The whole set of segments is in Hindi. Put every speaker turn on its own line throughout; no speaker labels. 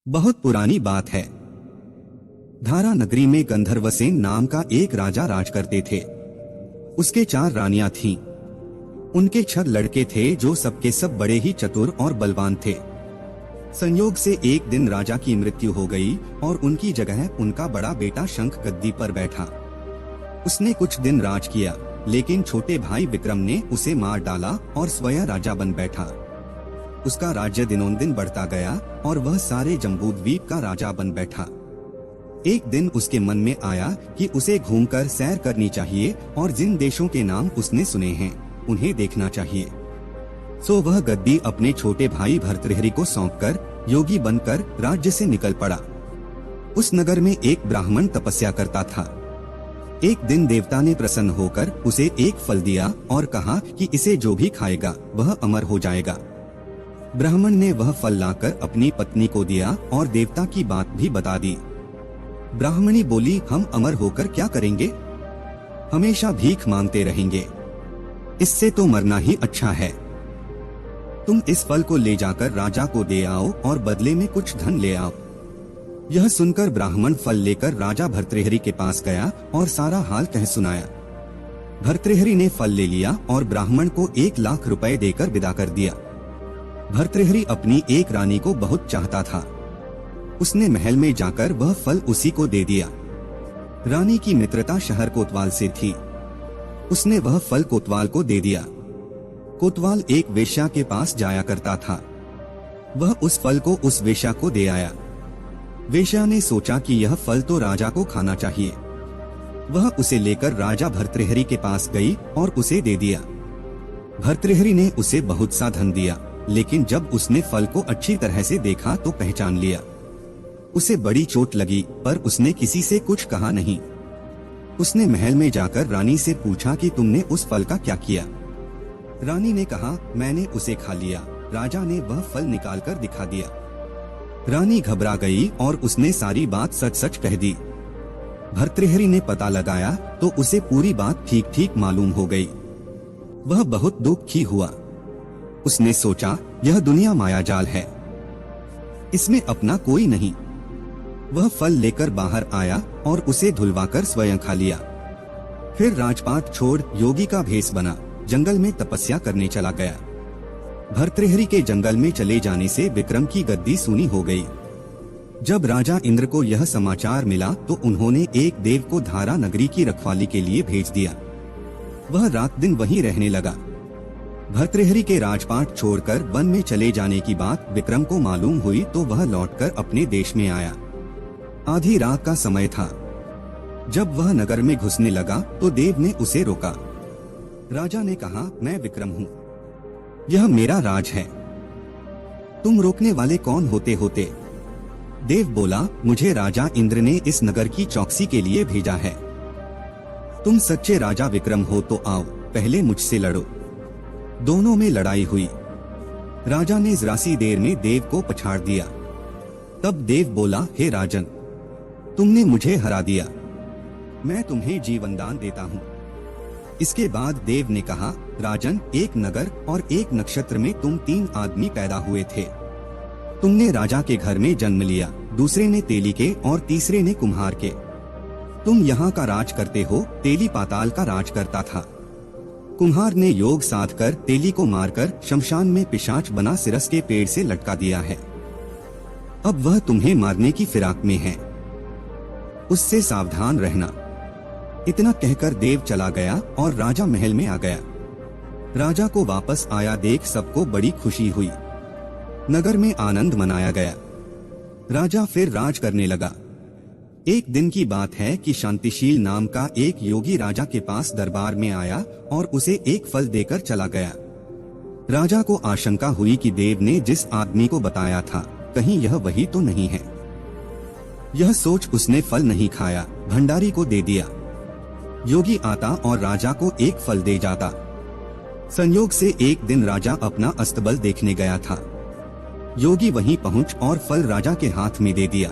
बहुत पुरानी बात है। धारा नगरी में गंधर्वसेन नाम का एक राजा राज करते थे। उसके 4 रानियां थीं। उनके 6 लड़के थे जो सबके सब बड़े ही चतुर और बलवान थे। संयोग से एक दिन राजा की मृत्यु हो गई और उनकी जगह उनका बड़ा बेटा शंख गद्दी पर बैठा। उसने कुछ दिन राज किया, लेकिन छोटे भाई विक्रम ने उसे मार डाला और स्वयं राजा बन बैठा। उसका राज्य दिनों दिन बढ़ता गया और वह सारे जम्बूद्वीप का राजा बन बैठा। एक दिन उसके मन में आया कि उसे घूमकर सैर करनी चाहिए और जिन देशों के नाम उसने सुने हैं उन्हें देखना चाहिए। सो वह गद्दी अपने छोटे भाई भर्तृहरि को सौंपकर योगी बनकर राज्य से निकल पड़ा। उस नगर में एक ब्राह्मण तपस्या करता था। एक दिन देवता ने प्रसन्न होकर उसे एक फल दिया और कहा कि इसे जो भी खाएगा वह अमर हो जाएगा। ब्राह्मण ने वह फल लाकर अपनी पत्नी को दिया और देवता की बात भी बता दी। ब्राह्मणी बोली, हम अमर होकर क्या करेंगे? हमेशा भीख मांगते रहेंगे। इससे तो मरना ही अच्छा है। तुम इस फल को ले जाकर राजा को दे आओ और बदले में कुछ धन ले आओ। यह सुनकर ब्राह्मण फल लेकर राजा भर्तृहरि के पास गया और सारा हाल कह सुनाया। भर्तृहरि ने फल ले लिया और ब्राह्मण को 1 लाख रुपए देकर विदा कर दिया। भर्तृहरि अपनी एक रानी को बहुत चाहता था। उसने महल में जाकर वह फल उसी को दे दिया। रानी की मित्रता शहर कोतवाल से थी। उसने वह फल कोतवाल को दे दिया। कोतवाल एक वेश्या के पास जाया करता था। वह उस फल को उस वेश्या को दे आया। वेश्या ने सोचा कि यह फल तो राजा को खाना चाहिए। वह उसे लेकर राजा भर्तृहरि के पास गई और उसे दे दिया। भर्तृहरि ने उसे बहुत सा धन दिया, लेकिन जब उसने फल को अच्छी तरह से देखा तो पहचान लिया। उसे बड़ी चोट लगी, पर उसने किसी से कुछ कहा नहीं। उसने महल में जाकर रानी से पूछा कि तुमने उस फल का क्या किया? रानी ने कहा, मैंने उसे खा लिया। राजा ने वह फल निकालकर दिखा दिया। रानी घबरा गई और उसने सारी बात सच सच कह दी। भर्तृहरि ने पता लगाया तो उसे पूरी बात ठीक ठीक मालूम हो गई। वह बहुत दुखी हुआ। उसने सोचा, यह दुनिया मायाजाल है, इसमें अपना कोई नहीं। वह फल लेकर बाहर आया और उसे धुलवाकर स्वयं खा लिया। फिर राजपाट छोड़ योगी का भेष बना जंगल में तपस्या करने चला गया। भर्तृहरि के जंगल में चले जाने से विक्रम की गद्दी सूनी हो गई। जब राजा इंद्र को यह समाचार मिला तो उन्होंने एक देव को धारा नगरी की रखवाली के लिए भेज दिया। वह रात दिन वहीं रहने लगा। भर्तृहरि के राजपाट छोड़कर वन में चले जाने की बात विक्रम को मालूम हुई तो वह लौटकर अपने देश में आया। आधी रात का समय था। जब वह नगर में घुसने लगा तो देव ने उसे रोका। राजा ने कहा, मैं विक्रम हूँ, यह मेरा राज है। तुम रोकने वाले कौन होते? देव बोला, मुझे राजा इंद्र ने इस नगर की चौकसी के लिए भेजा है। तुम सच्चे राजा विक्रम हो तो आओ, पहले मुझसे लड़ो। दोनों में लड़ाई हुई। राजा ने जरा सी देर में देव को पछाड़ दिया। तब देव बोला, हे राजन, तुमने मुझे हरा दिया, मैं तुम्हें जीवन दान देता हूँ। इसके बाद देव ने कहा, राजन, एक नगर और एक नक्षत्र में तुम 3 आदमी पैदा हुए थे। तुमने राजा के घर में जन्म लिया, दूसरे ने तेली के और तीसरे ने कुम्हार के। तुम यहाँ का राज करते हो, तेली पाताल का राज करता था। कुम्हार ने योग साध कर तेली को मारकर शमशान में पिशाच बना सिरस के पेड़ से लटका दिया है। अब वह तुम्हें मारने की फिराक में है, उससे सावधान रहना। इतना कहकर देव चला गया और राजा महल में आ गया। राजा को वापस आया देख सबको बड़ी खुशी हुई। नगर में आनंद मनाया गया। राजा फिर राज करने लगा। एक दिन की बात है कि शांतिशील नाम का एक योगी राजा के पास दरबार में आया और उसे एक फल देकर चला गया। राजा को आशंका हुई कि देव ने जिस आदमी को बताया था कहीं यह वही तो नहीं है। यह सोच उसने फल नहीं खाया, भंडारी को दे दिया। योगी आता और राजा को एक फल दे जाता। संयोग से एक दिन राजा अपना अस्तबल देखने गया था। योगी वहीं पहुंच और फल राजा के हाथ में दे दिया।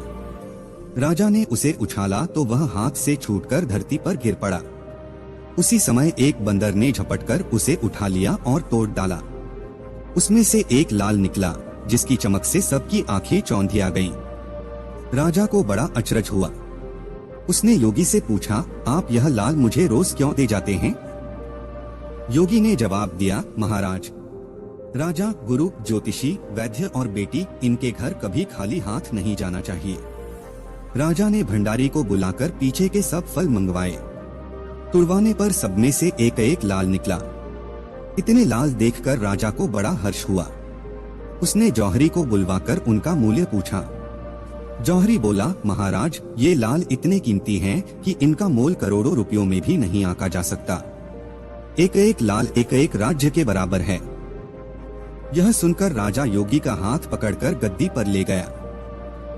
राजा ने उसे उछाला तो वह हाथ से छूटकर धरती पर गिर पड़ा। उसी समय एक बंदर ने झपटकर उसे उठा लिया और तोड़ डाला। उसमें से एक लाल निकला जिसकी चमक से सबकी आंखें चौंधिया गईं। राजा को बड़ा अचरज हुआ। उसने योगी से पूछा, आप यह लाल मुझे रोज क्यों दे जाते हैं? योगी ने जवाब दिया, महाराज, राजा, गुरु, ज्योतिषी, वैद्य और बेटी, इनके घर कभी खाली हाथ नहीं जाना चाहिए। राजा ने भंडारी को बुलाकर पीछे के सब फल मंगवाए। तुड़वाने पर सब में से एक एक लाल निकला। इतने लाल देखकर राजा को बड़ा हर्ष हुआ। उसने जौहरी को बुलवाकर उनका मूल्य पूछा। जौहरी बोला, महाराज, ये लाल इतने कीमती हैं कि इनका मोल करोड़ों रुपयों में भी नहीं आंका जा सकता। एक एक लाल एक एक राज्य के बराबर है। यह सुनकर राजा योगी का हाथ पकड़कर गद्दी पर ले गया।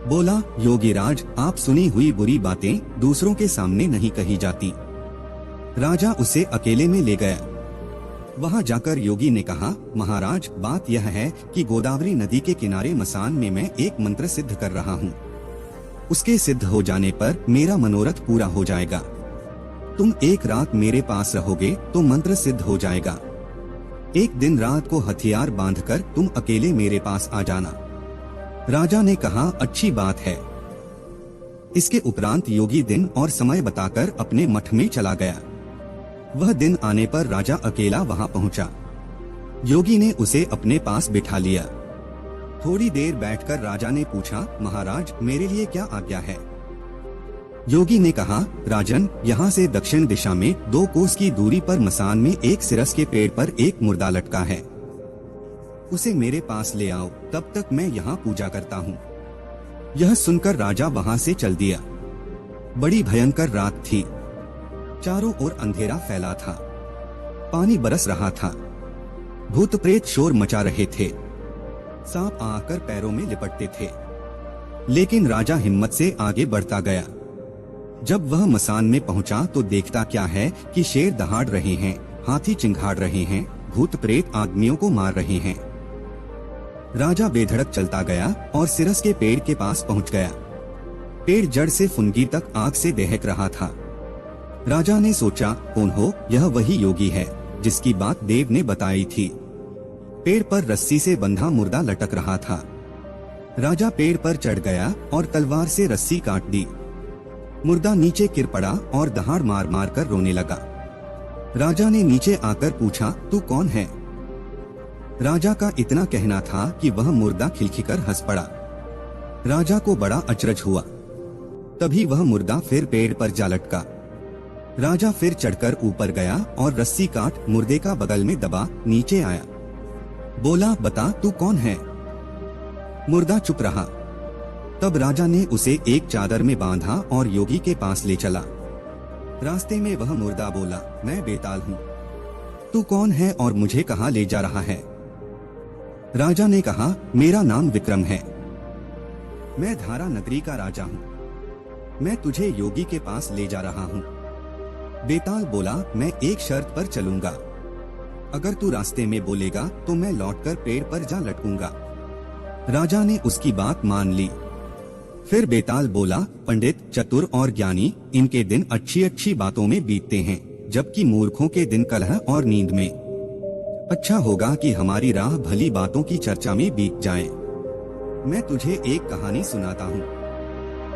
बोला, योगीराज, आप सुनी हुई बुरी बातें दूसरों के सामने नहीं कही जाती। राजा उसे अकेले में ले गया। वहां जाकर योगी ने कहा, महाराज, बात यह है कि गोदावरी नदी के किनारे मसान में मैं एक मंत्र सिद्ध कर रहा हूँ। उसके सिद्ध हो जाने पर मेरा मनोरथ पूरा हो जाएगा। तुम एक रात मेरे पास रहोगे तो मंत्र सिद्ध हो जाएगा। एक दिन रात को हथियार बांधकर तुम अकेले मेरे पास आ जाना। राजा ने कहा, अच्छी बात है। इसके उपरांत योगी दिन और समय बताकर अपने मठ में चला गया। वह दिन आने पर राजा अकेला वहां पहुंचा। योगी ने उसे अपने पास बिठा लिया। थोड़ी देर बैठकर राजा ने पूछा, महाराज, मेरे लिए क्या आज्ञा है? योगी ने कहा, राजन, यहाँ से दक्षिण दिशा में 2 कोस की दूरी पर मसान में एक सिरस के पेड़ पर एक मुर्दा लटका है। उसे मेरे पास ले आओ, तब तक मैं यहाँ पूजा करता हूँ। यह सुनकर राजा वहाँ से चल दिया। बड़ी भयंकर रात थी। चारों ओर अंधेरा फैला था। पानी बरस रहा था। भूत प्रेत शोर मचा रहे थे। सांप आकर पैरों में लिपटते थे। लेकिन राजा हिम्मत से आगे बढ़ता गया। जब वह मसान में पहुंचा तो देखता क्या है कि शेर दहाड़ रहे हैं, हाथी चिंघाड़ रहे हैं, भूत प्रेत आदमियों को मार रहे हैं। राजा बेधड़क चलता गया और सिरस के पेड़ के पास पहुंच गया। पेड़ जड़ से फुनगी तक आग से दहक रहा था। राजा ने सोचा, कौन हो, यह वही योगी है जिसकी बात देव ने बताई थी। पेड़ पर रस्सी से बंधा मुर्दा लटक रहा था। राजा पेड़ पर चढ़ गया और तलवार से रस्सी काट दी। मुर्दा नीचे गिर पड़ा और दहाड़ मार मार कर रोने लगा। राजा ने नीचे आकर पूछा, तू कौन है? राजा का इतना कहना था कि वह मुर्दा खिलखिलकर हंस पड़ा। राजा को बड़ा अचरज हुआ। तभी वह मुर्दा फिर पेड़ पर जा लटका। राजा फिर चढ़कर ऊपर गया और रस्सी काट मुर्दे का बगल में दबा नीचे आया। बोला, बता, तू कौन है? मुर्दा चुप रहा। तब राजा ने उसे एक चादर में बांधा और योगी के पास ले चला। रास्ते में वह मुर्दा बोला, मैं बेताल हूँ। तू कौन है और मुझे कहाँ ले जा रहा है? राजा ने कहा, मेरा नाम विक्रम है। मैं धारा नगरी का राजा हूँ। मैं तुझे योगी के पास ले जा रहा हूँ। बेताल बोला, मैं एक शर्त पर चलूंगा। अगर तू रास्ते में बोलेगा तो मैं लौटकर पेड़ पर जा लटकूंगा। राजा ने उसकी बात मान ली। फिर बेताल बोला, पंडित, चतुर और ज्ञानी, इनके दिन अच्छी अच्छी बातों में बीतते हैं, जबकि मूर्खों के दिन कलह और नींद में। अच्छा होगा कि हमारी राह भली बातों की चर्चा में बीत जाए। मैं तुझे एक कहानी सुनाता हूँ,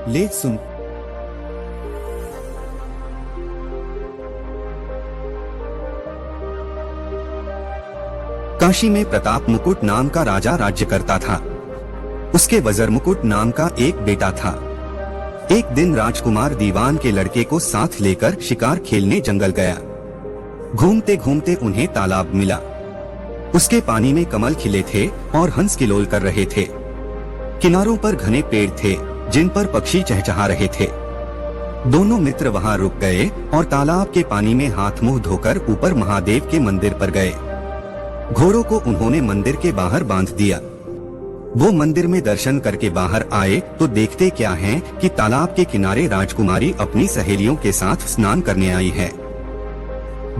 ले सुन। काशी में प्रताप मुकुट नाम का राजा राज्य करता था। उसके वज़र मुकुट नाम का एक बेटा था। एक दिन राजकुमार दीवान के लड़के को साथ लेकर शिकार खेलने जंगल गया। घूमते घूमते उन्हें तालाब मिला। उसके पानी में कमल खिले थे और हंस किलोल कर रहे थे। किनारों पर घने पेड़ थे जिन पर पक्षी चहचहा रहे थे। दोनों मित्र वहां रुक गए और तालाब के पानी में हाथ मुंह धोकर ऊपर महादेव के मंदिर पर गए। घोड़ों को उन्होंने मंदिर के बाहर बांध दिया। वो मंदिर में दर्शन करके बाहर आए तो देखते क्या हैं कि तालाब के किनारे राजकुमारी अपनी सहेलियों के साथ स्नान करने आई है।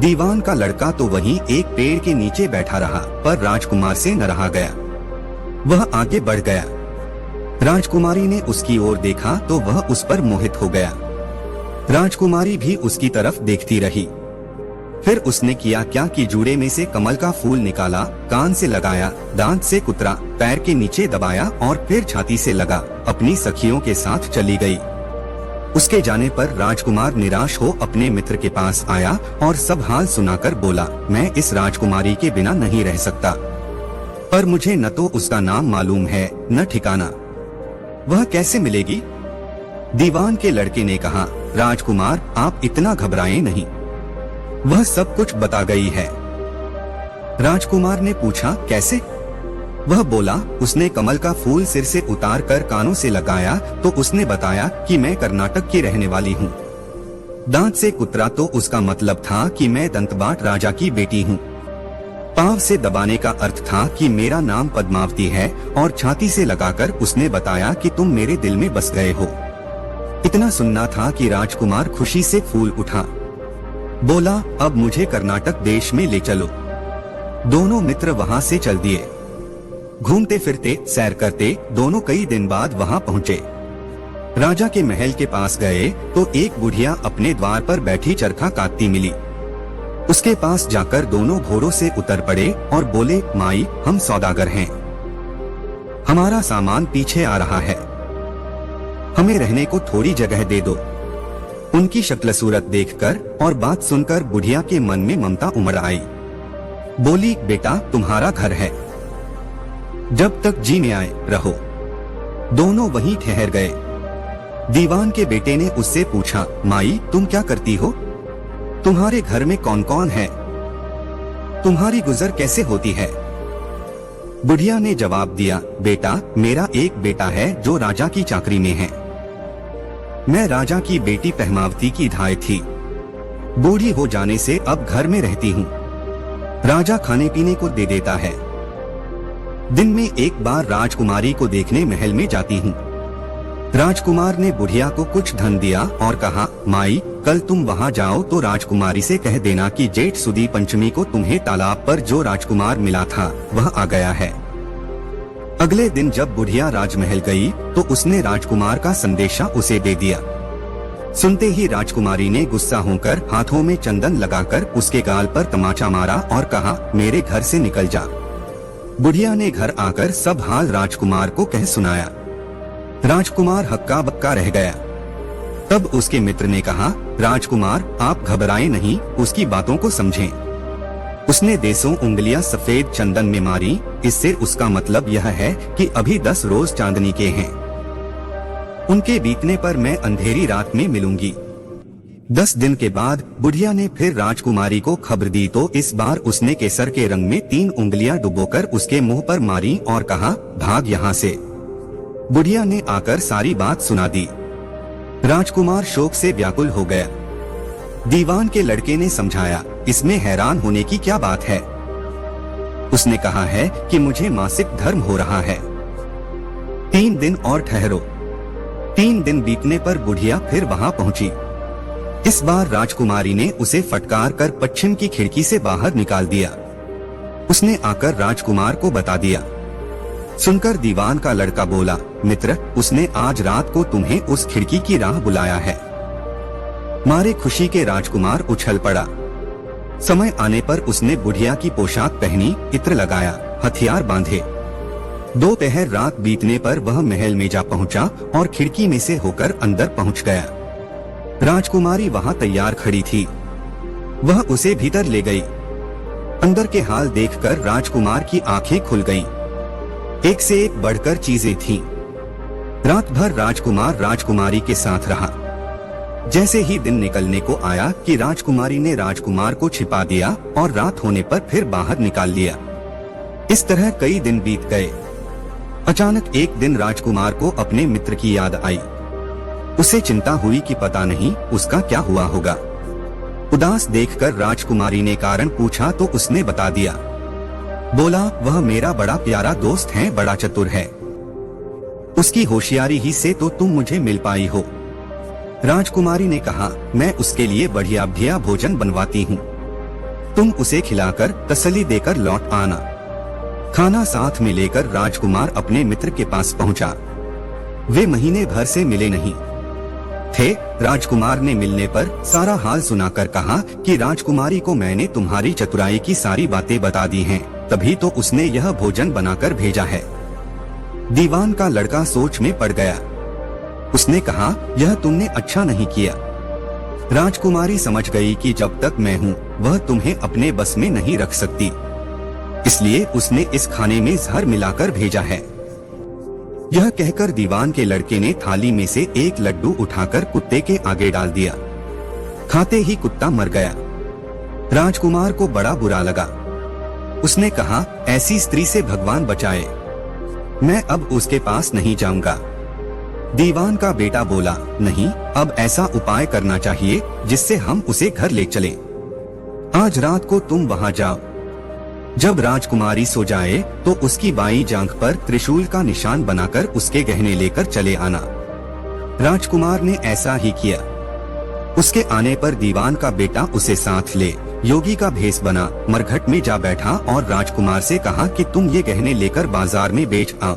दीवान का लड़का तो वहीं एक पेड़ के नीचे बैठा रहा, पर राजकुमार से न रहा गया। वह आगे बढ़ गया। राजकुमारी ने उसकी ओर देखा तो वह उस पर मोहित हो गया। राजकुमारी भी उसकी तरफ देखती रही। फिर उसने किया क्या कि जूड़े में से कमल का फूल निकाला, कान से लगाया, दांत से कुतरा, पैर के नीचे दबाया और फिर छाती से लगा, अपनी सखियों के साथ चली गई। उसके जाने पर राजकुमार निराश हो अपने मित्र के पास आया और सब हाल सुनाकर बोला, मैं इस राजकुमारी के बिना नहीं रह सकता, पर मुझे न तो उसका नाम मालूम है न ठिकाना, वह कैसे मिलेगी? दीवान के लड़के ने कहा, राजकुमार आप इतना घबराएं नहीं, वह सब कुछ बता गई है। राजकुमार ने पूछा, कैसे? वह बोला, उसने कमल का फूल सिर से उतार कर कानों से लगाया तो उसने बताया कि मैं कर्नाटक की रहने वाली हूँ। दांत से कुतरा तो उसका मतलब था कि मैं दंतबाट राजा की बेटी हूँ। पांव से दबाने का अर्थ था कि मेरा नाम पद्मावती है और छाती से लगाकर उसने बताया कि तुम मेरे दिल में बस गए हो। इतना सुनना था कि राजकुमार खुशी से फूल उठा। बोला, अब मुझे कर्नाटक देश में ले चलो। दोनों मित्र वहाँ से चल दिए। घूमते फिरते सैर करते दोनों कई दिन बाद वहाँ पहुँचे। राजा के महल के पास गए तो एक बुढ़िया अपने द्वार पर बैठी चरखा काटती मिली। उसके पास जाकर दोनों घोड़ों से उतर पड़े और बोले, माई हम सौदागर हैं, हमारा सामान पीछे आ रहा है, हमें रहने को थोड़ी जगह दे दो। उनकी शक्ल सूरत देखकर और बात सुनकर बुढ़िया के मन में ममता उमड़ आई। बोली, बेटा तुम्हारा घर है, जब तक जी में आए रहो। दोनों वहीं ठहर गए। दीवान के बेटे ने उससे पूछा, माई तुम क्या करती हो? तुम्हारे घर में कौन कौन है? तुम्हारी गुजर कैसे होती है? बुढ़िया ने जवाब दिया, बेटा मेरा एक बेटा है जो राजा की चाकरी में है। मैं राजा की बेटी पद्मावती की धाय थी। बूढ़ी हो जाने से अब घर में रहती हूँ। राजा खाने पीने को दे देता है। दिन में एक बार राजकुमारी को देखने महल में जाती हूँ। राजकुमार ने बुढ़िया को कुछ धन दिया और कहा, माई कल तुम वहाँ जाओ तो राजकुमारी से कह देना कि जेठ सुदी पंचमी को तुम्हें तालाब पर जो राजकुमार मिला था वह आ गया है। अगले दिन जब बुढ़िया राजमहल गई तो उसने राजकुमार का संदेशा उसे दे दिया। सुनते ही राजकुमारी ने गुस्सा होकर हाथों में चंदन लगाकर उसके गाल पर तमाचा मारा और कहा, मेरे घर से निकल जा। बुढ़िया ने घर आकर सब हाल राजकुमार को कह सुनाया। राजकुमार हक्का बक्का रह गया। तब उसके मित्र ने कहा, राजकुमार आप घबराएं नहीं, उसकी बातों को समझें। उसने देसों उंगलियां सफेद चंदन में मारी, इससे उसका मतलब यह है कि अभी 10 रोज चांदनी के हैं। उनके बीतने पर मैं अंधेरी रात में मिलूंगी। 10 दिन के बाद बुढ़िया ने फिर राजकुमारी को खबर दी तो इस बार उसने केसर के रंग में 3 उंगलियां डुबोकर उसके मुंह पर मारी और कहा, भाग यहाँ से। बुढ़िया ने आकर सारी बात सुना दी। राजकुमार शोक से व्याकुल हो गया। दीवान के लड़के ने समझाया, इसमें हैरान होने की क्या बात है? उसने कहा है कि मुझे मासिक धर्म हो रहा है। 3 दिन और ठहरो। 3 दिन बीतने पर बुढ़िया फिर वहां पहुंची। इस बार राजकुमारी ने उसे फटकार कर पश्चिम की खिड़की से बाहर निकाल दिया। उसने आकर राजकुमार को बता दिया। सुनकर दीवान का लड़का बोला, मित्र उसने आज रात को तुम्हें उस खिड़की की राह बुलाया है। मारे खुशी के राजकुमार उछल पड़ा। समय आने पर उसने बुढ़िया की पोशाक पहनी, इत्र लगाया, हथियार बांधे। दोपहर रात बीतने पर वह महल में जा पहुंचा और खिड़की में से होकर अंदर पहुंच गया। राजकुमारी वहां तैयार खड़ी थी। वह उसे भीतर ले गई। अंदर के हाल देखकर राजकुमार की आंखें खुल गईं। एक से एक बढ़कर चीजें थीं। रात भर राजकुमार राजकुमारी के साथ रहा। जैसे ही दिन निकलने को आया कि राजकुमारी ने राजकुमार को छिपा दिया और रात होने पर फिर बाहर निकाल लिया। इस तरह कई दिन बीत गए। अचानक एक दिन राजकुमार को अपने मित्र की याद आई। उसे चिंता हुई कि पता नहीं उसका क्या हुआ होगा। उदास देखकर राजकुमारी ने कारण पूछा तो उसने बता दिया। बोला, वह मेरा बड़ा प्यारा दोस्त है, बड़ा चतुर है। उसकी होशियारी ही से तो तुम मुझे मिल पाई हो। राजकुमारी ने कहा, मैं उसके लिए बढ़िया बढ़िया भोजन बनवाती हूँ, तुम उसे खिलाकर तसल्ली देकर लौट आना। खाना साथ में लेकर राजकुमार अपने मित्र के पास पहुँचा। वे महीने भर से मिले नहीं। थे। राजकुमार ने मिलने पर सारा हाल सुनाकर कहा कि राजकुमारी को मैंने तुम्हारी चतुराई की सारी बातें बता दी हैं, तभी तो उसने यह भोजन बनाकर भेजा है। दीवान का लड़का सोच में पड़ गया। उसने कहा, यह तुमने अच्छा नहीं किया। राजकुमारी समझ गई कि जब तक मैं हूँ वह तुम्हें अपने बस में नहीं रख सकती, इसलिए उसने इस खाने में जहर मिलाकर भेजा है। यह कहकर दीवान के लड़के ने थाली में से एक लड्डू उठाकर कुत्ते के आगे डाल दिया। खाते ही कुत्ता मर गया। राजकुमार को बड़ा बुरा लगा। उसने कहा, ऐसी स्त्री से भगवान बचाए, मैं अब उसके पास नहीं जाऊंगा। दीवान का बेटा बोला, नहीं, अब ऐसा उपाय करना चाहिए जिससे हम उसे घर ले चलें। आज रात को तुम वहां जाओ। जब राजकुमारी सो जाए तो उसकी बाईं जांघ पर त्रिशूल का निशान बनाकर उसके गहने लेकर चले आना। राजकुमार ने ऐसा ही किया। उसके आने पर दीवान का बेटा उसे साथ ले योगी का भेष बना मरघट में जा बैठा और राजकुमार से कहा कि तुम ये गहने लेकर बाजार में बेच आओ।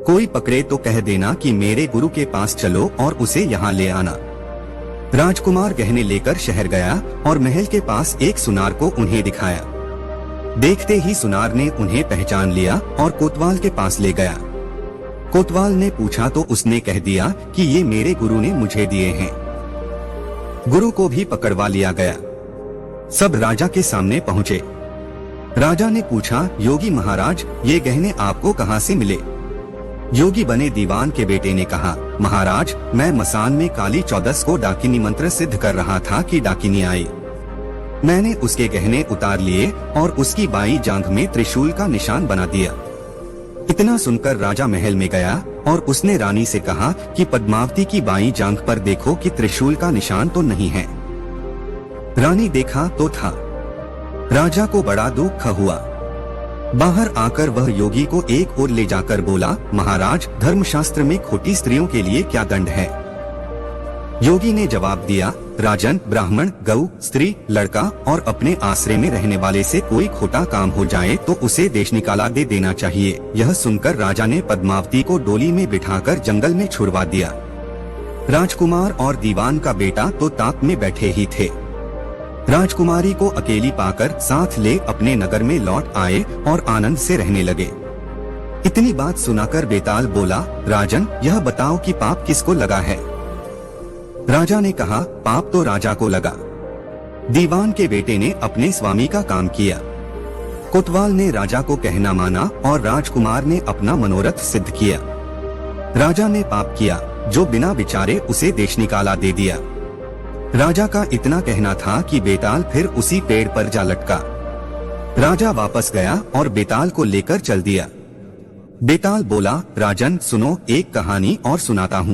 कोई पकड़े तो कह देना कि मेरे गुरु के पास चलो और उसे यहाँ ले आना। राजकुमार गहने लेकर शहर गया और महल के पास एक सुनार को उन्हें दिखाया। देखते ही सुनार ने उन्हें पहचान लिया और कोतवाल के पास ले गया। कोतवाल ने पूछा तो उसने कह दिया कि ये मेरे गुरु ने मुझे दिए हैं। गुरु को भी पकड़वा लिया गया। सब राजा के सामने पहुँचे। राजा ने पूछा, योगी महाराज, ये गहने आपको कहाँ से मिले? योगी बने दीवान के बेटे ने कहा, महाराज, मैं मसान में काली चौदस को डाकिनी मंत्र सिद्ध कर रहा था कि डाकिनी आई। मैंने उसके गहने उतार लिए और उसकी बाईं जांघ में त्रिशूल का निशान बना दिया। इतना सुनकर राजा महल में गया और उसने रानी से कहा कि पद्मावती की बाईं जांघ पर देखो कि त्रिशूल का निशान तो नहीं है। रानी देखा तो था। राजा को बड़ा दुख हुआ। बाहर आकर वह योगी को एक ओर ले जाकर बोला, महाराज, धर्मशास्त्र में खोटी स्त्रियों के लिए क्या दंड है? योगी ने जवाब दिया, राजन, ब्राह्मण, गऊ, स्त्री, लड़का और अपने आश्रय में रहने वाले से कोई खोटा काम हो जाए तो उसे देश निकाला दे देना चाहिए। यह सुनकर राजा ने पद्मावती को डोली में बिठाकर जंगल में छुड़वा दिया। राजकुमार और दीवान का बेटा तो ताक में बैठे ही थे। राजकुमारी को अकेली पाकर साथ ले अपने नगर में लौट आए और आनंद से रहने लगे। इतनी बात सुनाकर बेताल बोला, राजन, यह बताओ कि पाप किसको लगा है? राजा ने कहा, पाप तो राजा को लगा। दीवान के बेटे ने अपने स्वामी का काम किया। कोतवाल ने राजा को कहना माना और राजकुमार ने अपना मनोरथ सिद्ध किया। राजा ने पाप किया जो बिना विचारे उसे देश निकाला दे दिया। राजा का इतना कहना था कि बेताल फिर उसी पेड़ पर जा लटका। राजा वापस गया और बेताल को लेकर चल दिया। बेताल बोला, राजन, सुनो, एक कहानी और सुनाता हूँ।